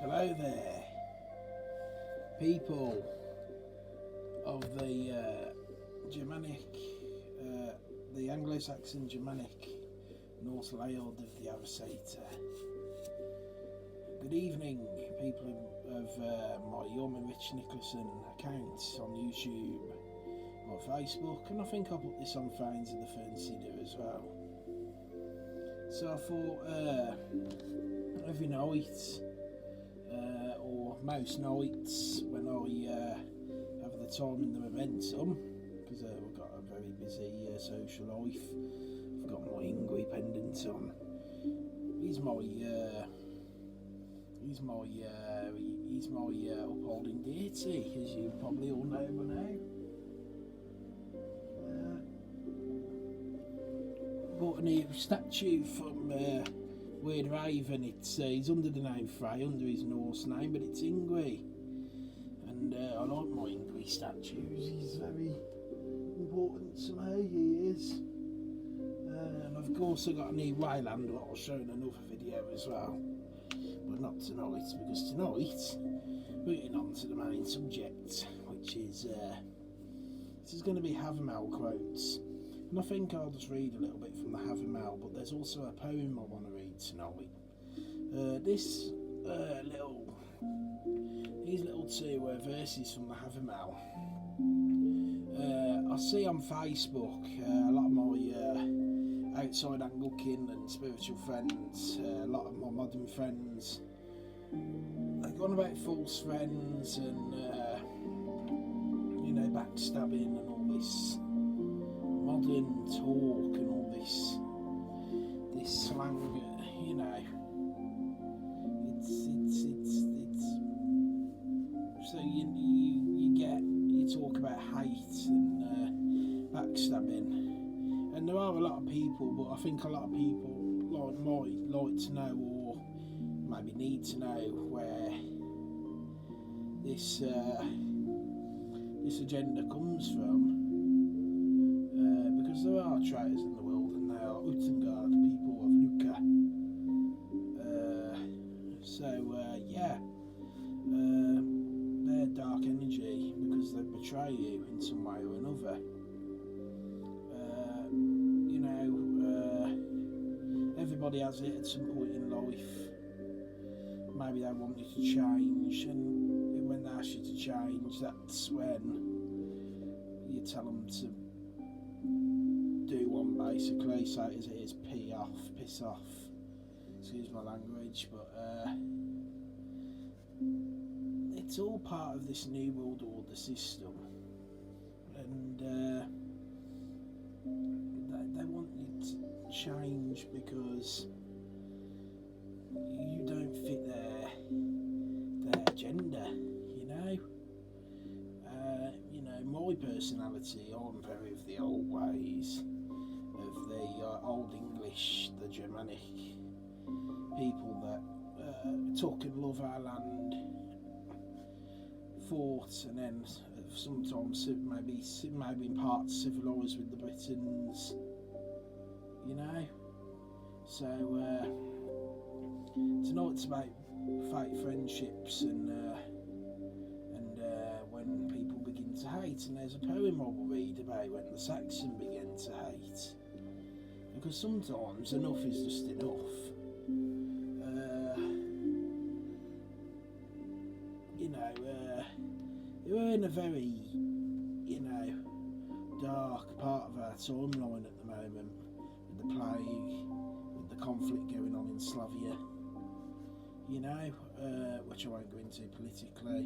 Hello there, people of the Germanic, the Anglo-Saxon Germanic North Laird of the Avoceta. Good evening, people of my Yorman Rich Nicholson accounts on YouTube or Facebook, and I think I'll put this on Phones of the Fernseeder as well. So I thought every night, or most nights when I have the time and the momentum, because I've got a very busy social life. I've got my Ingui pendant on. He's my upholding deity, as you probably all know by now. Bought a new statue from Weird Raven. He's under the name Frey, under his Norse name, but it's Ingui. And I like my Ingui statues. He's very important to me, he is. And I've also got a new Wayland that I'll show in another video as well. But not tonight, because tonight we're getting on to the main subject, which is this is going to be Havermall quotes. And I think I'll just read a little bit from the Havermall, but there's also a poem I want to read tonight. These little two verses from the Havermall. I see on Facebook a lot of my outside Anglecynn and spiritual friends, a lot of my modern friends, they go on about false friends and backstabbing and all this modern talk and all this slang, it's so you talk about hate and backstabbing, and there are a lot of people, but I think a lot of people might like to know, or maybe need to know, where this agenda comes from. Because there are traitors in the world, and they are Utengard, people of Luca. They're dark energy because they betray you in some way or another. Everybody has it at some point in life. Maybe they want you to change, and when they ask you to change, that's when you tell them to do one, basically. Say it as it is, piss off. Excuse my language, but it's all part of this new world order system, and they want you to change because you don't fit their agenda. My personality, I'm very of the old ways, of the old English, the Germanic people that took and love our land, fought, and then sometimes maybe in parts civilised with the Britons, So tonight's about fake friendships and when people begin to hate, and there's a poem I will read about when the Saxon began to hate, because sometimes enough is just enough. We're in a very dark part of our timeline at the moment, with the plague, with the conflict going on in Slavia, which I won't go into politically.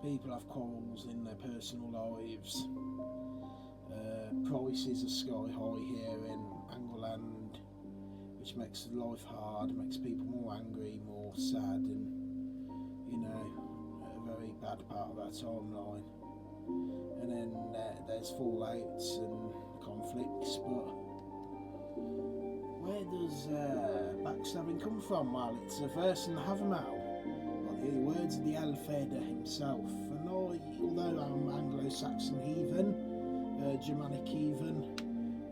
People have quarrels in their personal lives. Prices are sky high here in Anglecynn, which makes life hard, makes people more angry, more sad, and a very bad part of our timeline. And then there's fallouts and conflicts, but where does backstabbing come from? Well, it's a verse in the Havermall, the words of the Alfeda himself. And although I'm Anglo-Saxon heathen, Germanic heathen,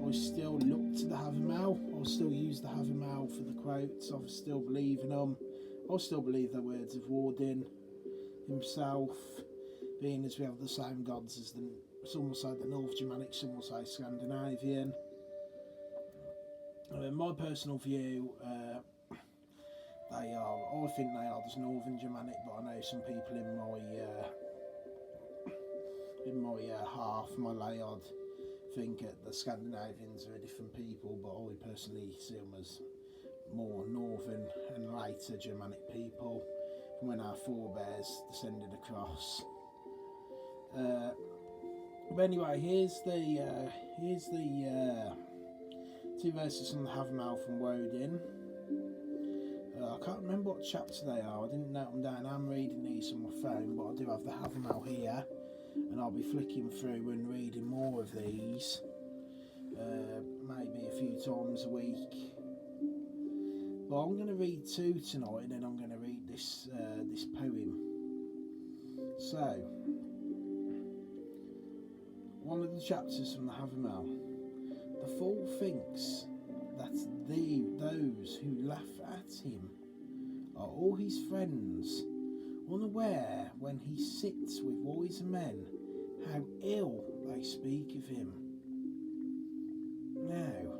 I still look to the Havermall. I still use the Havermall for the quotes. I still believe in them. I still believe the words of Woden himself, being as we have the same gods as some will say the North Germanic, some will say Scandinavian. My personal view, I think they are just Northern Germanic, but I know some people in my half, my Layard, think that the Scandinavians are a different people, but I personally see them as more Northern and later Germanic people from when our forebears descended across. But anyway, here's the 2 verses from the Havermall from Woden. I can't remember what chapter they are. I didn't note them down. I'm reading these on my phone, but I do have the Havermall here, and I'll be flicking through and reading more of these, maybe a few times a week. But I'm going to read 2 tonight, and then I'm going to read this poem. So, one of the chapters from the Havermall. The fool thinks that those who laugh at him are all his friends, unaware when he sits with wise men how ill they speak of him. Now,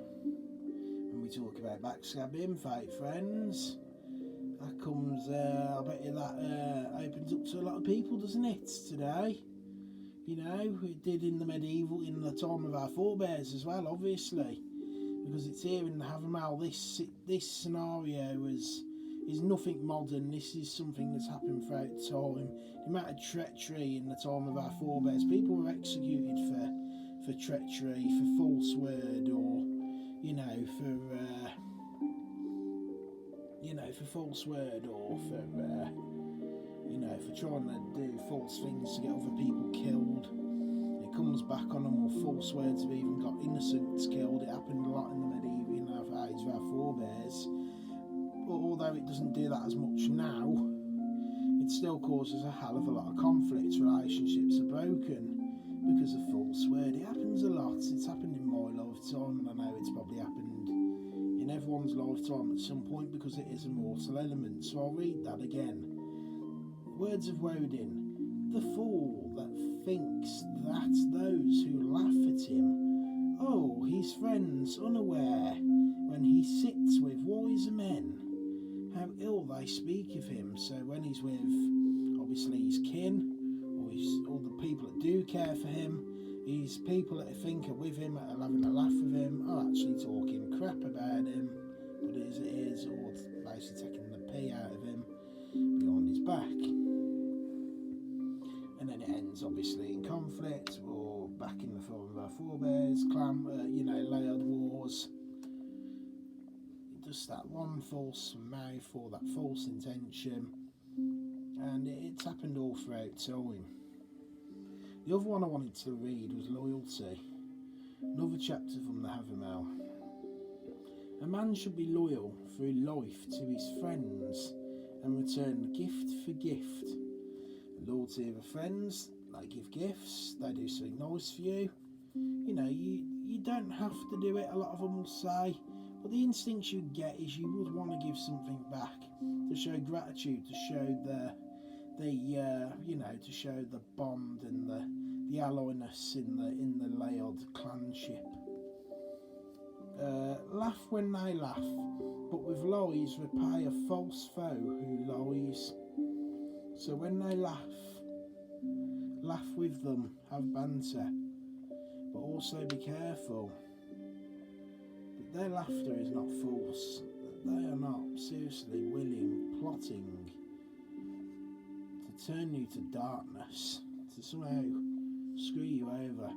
when we talk about backstabbing, fake friends, that comes, I bet you that opens up to a lot of people, doesn't it, today? You know, it did in the medieval, in the time of our forebears as well, obviously, because it's here in the Havermall. This scenario is nothing modern. This is something that's happened throughout time. The amount of treachery in the time of our forebears, people were executed for treachery, for false word, or for false word, or for trying to do false things to get other people killed. It comes back on them, or false words have even got innocents killed. It happened a lot in the medieval, in our age of our forebears. But although it doesn't do that as much now, it still causes a hell of a lot of conflict. Relationships are broken because of false word. It happens a lot. It's happened in my lifetime, and I know it's probably happened in everyone's lifetime at some point, because it is a mortal element. So I'll read that again. Words of Woden. The fool that thinks that those who laugh at him, oh, his friends, unaware when he sits with wiser men, how ill they speak of him. So when he's with, obviously, his kin, or the people that do care for him, his people that I think are with him, are having a laugh with him, are actually talking crap about him, but as it is, or basically taking the pee out of him behind his back. And then it ends, obviously, in conflict, or back in the form of our forebears, layered wars. Just that one false mouth, or that false intention, and it's happened all throughout time. The other one I wanted to read was loyalty. Another chapter from the Havermall. A man should be loyal through life to his friends and return gift for gift. The loyalty of the friends, they give gifts, they do something nice for you. You don't have to do it, a lot of them will say, but the instinct you get is you would want to give something back, to show gratitude, to show to show the bond and the alloyness in the layered clanship. Laugh when they laugh, but with lies repay a false foe who lies. So when they laugh with them, have banter, but also be careful that their laughter is not false, that they are not seriously willing, plotting to turn you to darkness, to somehow screw you over,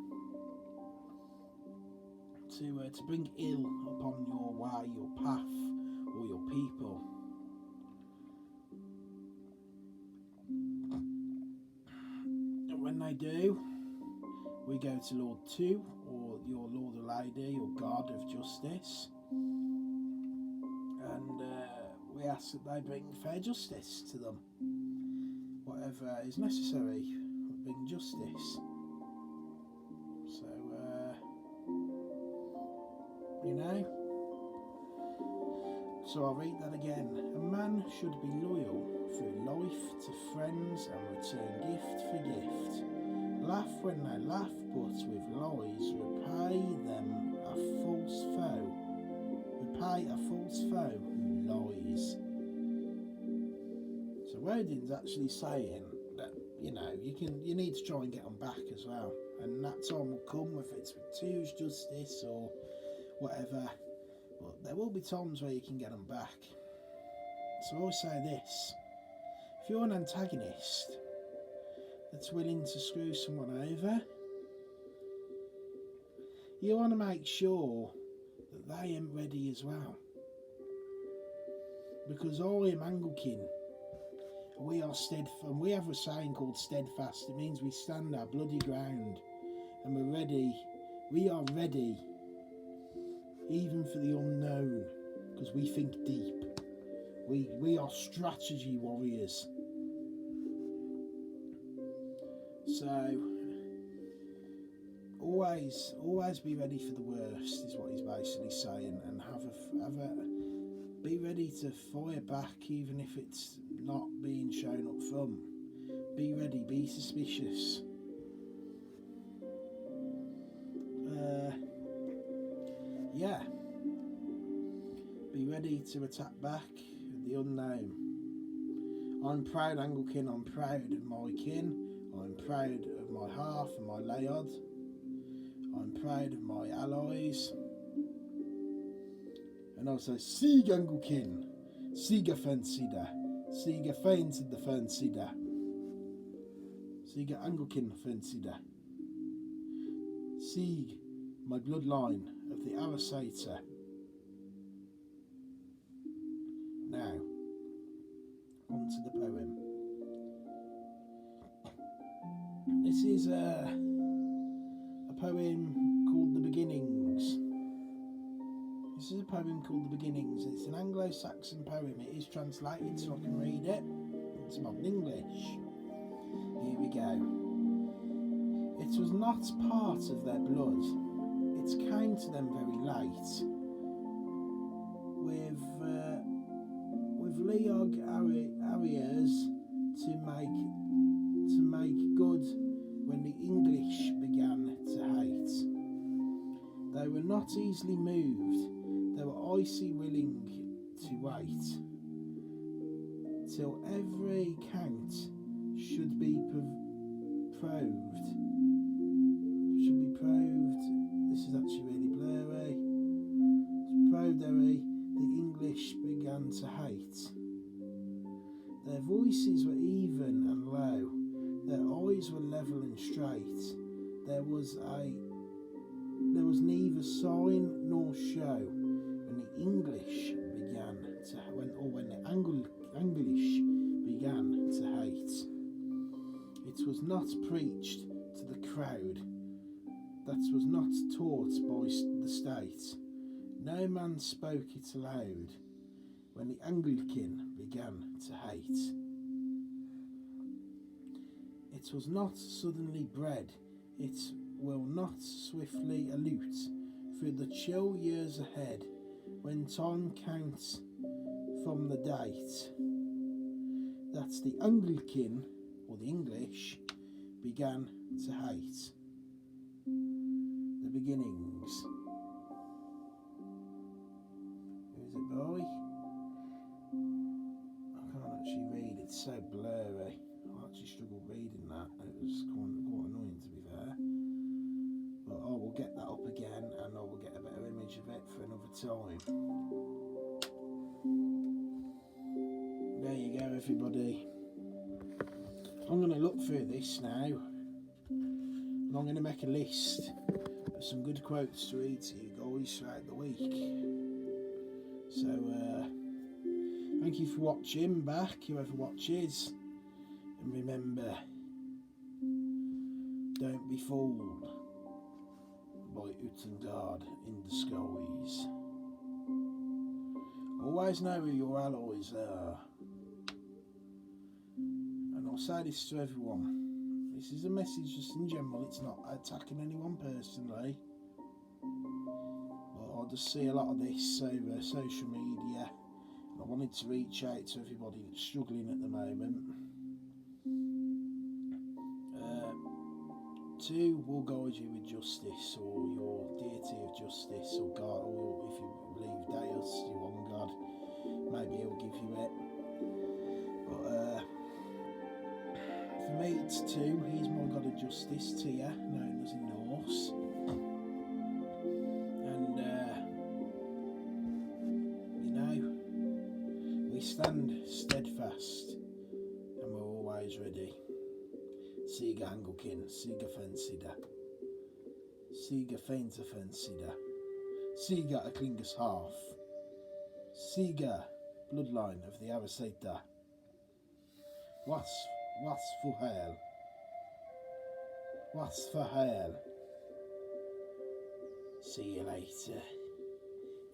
to bring ill upon your way, your path, or your people. And when they do, we go to Lord 2, or your Lord or Lady, your God of Justice, and we ask that they bring fair justice to them. Whatever is necessary, bring justice. So, So I'll read that again. A man should be loyal through life to friends and return gift for gift. Laugh when they laugh, but with lies repay them a false foe. Repay a false foe who lies. So Rodin's actually saying that, you need to try and get them back as well. And that time will come, whether it's with Two's justice or whatever. But there will be times where you can get them back. So I'll say this. If you're an antagonist that's willing to screw someone over, you want to make sure that they ain't ready as well. Because I am Anglecynn. We are steadfast. We have a saying called steadfast. It means we stand our bloody ground and we're ready. We are ready, even for the unknown, because we think deep. We are strategy warriors. So always be ready for the worst is what he's basically saying, and be ready to fire back even if it's not being shown up front. Be ready, be suspicious. Be ready to attack back the unknown. I'm proud Anglecynn, I'm proud of my kin, I'm proud of my half and my laird, I'm proud of my allies. And also, Sieg Anglecynn, Sieger Fensida, Sieger Fensida Fensida, Sieger Anglecynn Fensida. Sieg, my bloodline of the Arisator. Now, on to the poem. This is a poem called The Beginnings. This is a poem called The Beginnings. It's an Anglo-Saxon poem. It is translated so I can read it. It's modern English. Here we go. It was not part of their blood. It came to them very late. With Leog Arias to make good when the English began to hate. They were not easily moved. They were icy willing to wait till every count should be proved. This is actually really blurry. The English began to hate. Their voices were even and low. Their eyes were level and straight. There was neither sign nor show when the English began to, when the English began to hate. It was not preached to the crowd. That was not taught by the state. No man spoke it aloud when the Anglecynn began to hate. It was not suddenly bred. It will not swiftly elude through the chill years ahead when time counts from the date that the Anglecynn, or the English, began to hate. The Beginnings. Who's it by? I can't actually read, it's so blurry. I actually struggled reading that. It was quite annoying, to be fair. But I will get that up again and I will get a better image of it for another time. There you go, everybody. I'm going to look through this now and I'm going to make a list of some good quotes to read to you guys throughout the week. So thank you for watching back, whoever watches, and remember, don't be fooled by Utengard in disguise. Always know who your allies are. And I'll say this to everyone. This is a message just in general, it's not attacking anyone personally. But I just see a lot of this over social media I wanted to reach out to everybody that's struggling at the moment. 2 will guide you with justice, or your deity of justice, or God, or if you believe Deus, you want God, maybe he'll give you it. But for me it's 2. He's my god of justice, Tyr, known as in Norse. And you know, we stand steadfast and we're always ready. Siga Anglecynn, Siga Fensida, Siga Feinta Fensida, Siga Aklingus Half, Siga Bloodline of the Avaseta. What's for hell? What's for hell? See you later.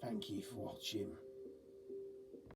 Thank you for watching.